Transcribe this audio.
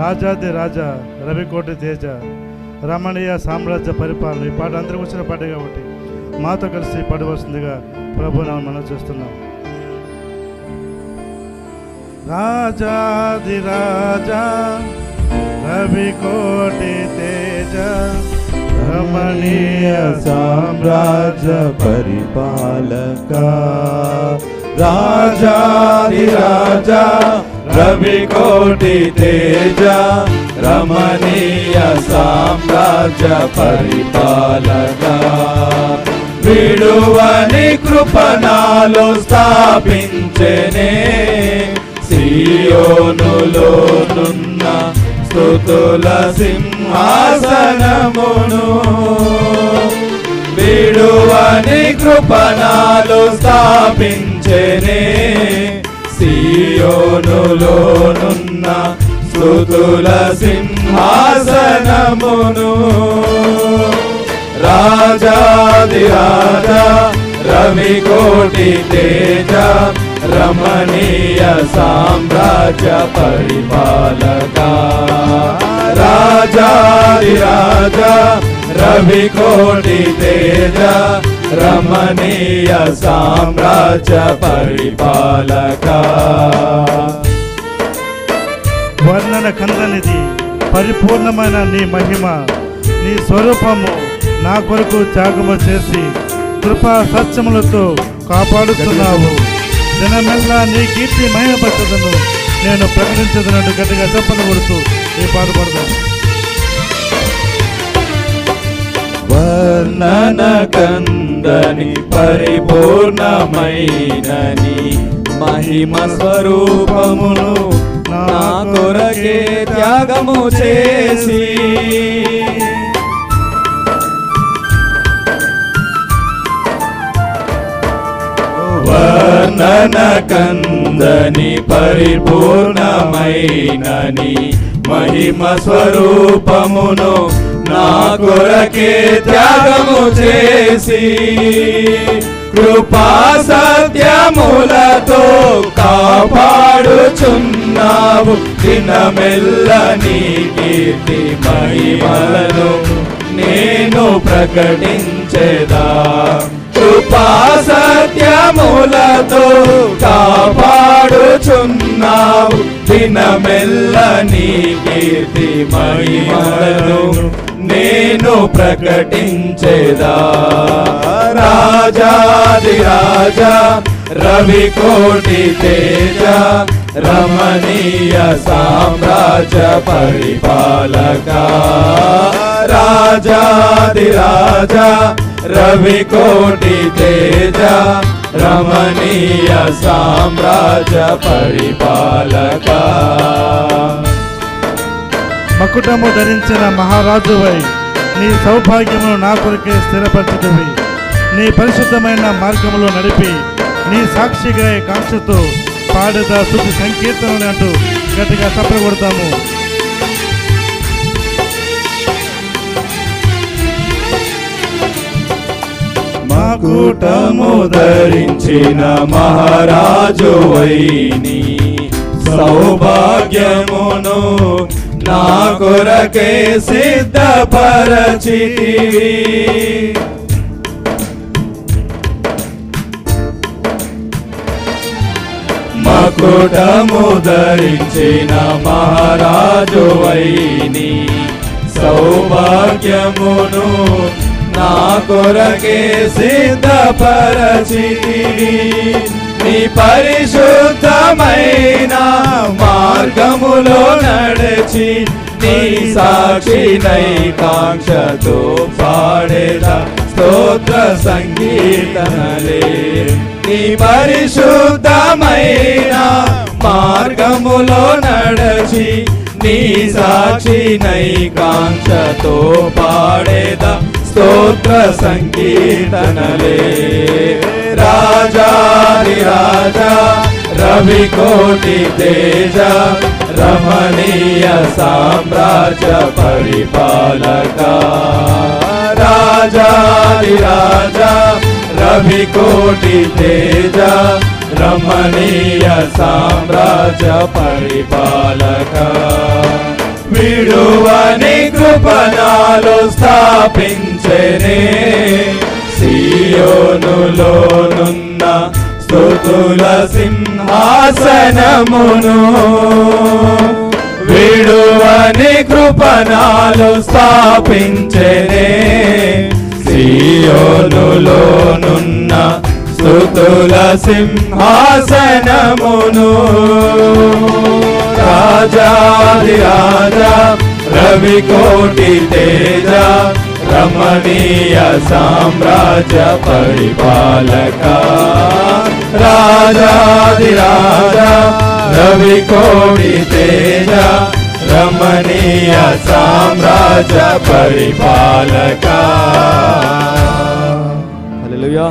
రాజాది రాజా రవికోటి తేజ రమణీయ సామ్రాజ్య పరిపాలన. ఈ పాట అందరికి వచ్చిన పాటే కాబట్టి మాతో కలిసి పడవలసిందిగా ప్రభునామమున మనం చేస్తున్నాం. రాజాది రాజా రవికోటి తేజ రమణీయ సామ్రాజ్య పరిపాలక. రాజాది రాజా రవికోటి తేజ రమణీయ సామ్రాజ్య పరిపాలక. విడువని కృపణాలు స్థాపించెనే సియోనులోనున్న స్తుతుల సింహాసనమును. విడువని కృపణాలు స్థాపించెనే సియోనులోనున్న స్తుతుల సింహాసనమును. రాజాది రాజా రవికోటి తేజ రమణీయ సామ్రాజ్య పరిపాలక. రాజాది రాజా రవికోటి తేజ రమణీయ సామ్రాజ్య పరిపాలక. వర్ణన కందనిది పరిపూర్ణమైన నీ మహిమ, నీ స్వరూపము నా కొరకు త్యాగము చేసి కృపా సత్యములతో కాపాడుతున్నావు. దినమెల్లా నీ కీర్తి మహిమపరచదను, నేను ప్రకటించదనంటూ గట్టిగా చెప్పను కొడుతూ ఈ పాట పడతాను. వర్ణన కందని పరిపూర్ణమైనని మహిమ స్వరూపమును నా కొరకే త్యాగము చేసి. వర్ణన కందని పరిపూర్ణమైనని మహిమ స్వరూపమును నా కొరకే త్యాగము చేసి. కృపా సత్యములతో కాపాడుచున్నావు దినమెల్ల నీ కీర్తి మహిమలను నేను ప్రకటించెదా. కృపా సత్యములతో కాపాడుచున్నావు దినమెల్ల నీ కీర్తి మహిమలను నేను ప్రకటించెదా. రాజాది రాజా రవికోటి తేజ రమణీయ సామ్రాజ్య పరిపాలక. రాజాది రాజా రవికోటి తేజ రమణీయ సామ్రాజ్య పరిపాలక. మకుటము ధరించిన మహారాజువై నీ సౌభాగ్యమును నా కొరకే స్థిరపరచుటవి. నీ పరిశుద్ధమైన మార్గములో నడిపి నీ సాక్షిగా కాంక్షతో పాడేదా స్తుతి సంకీర్తనలు అంటూ గట్టిగా చప్పట్లు కొడతాము. మకుటము ధరించిన మహారాజువై నీ సౌభాగ్యమును నా కొరకే సిద్ధపరచితివి. మకుటము ధరించిన మహారాజువై నీ సౌభాగ్యమును నా కొరకే సిద్ధపరచితివి. నీ పరిశుద్ధమైన మార్గములో నడచి నీ సాక్షినై కాంక్షతో పాడేదా స్తోత్ర సంగీతనలే. నీ పరిశుద్ధమైన మార్గములో నడచి నీ సాక్షినై కాంక్షతో పాడేదా స్తోత్ర సంకీర్తనలే. రాజాది రాజా రవికోటి తేజ రమణీయ సామ్రాజ్య పరిపాలక. రాజాది రాజా రవికోటి తేజ రమణీయ సామ్రాజ్య పరిపాలక. విడువని కృపణాలు స్థాపించెనే సియోనులోనున్న స్తుతుల సింహాసనమును విడువని కృపణాలు స్థాపించెనే సియోనులోనున్న స్తుతుల సింహాసనమును రాజాది రాజా రవికోటి తేజ రమణీయ సామ్రాజ్య పరిపాలక రాజాది రాజా రవికోటి తేజ రమణీయ సామ్రాజ్య పరిపాలక. హల్లెలూయా.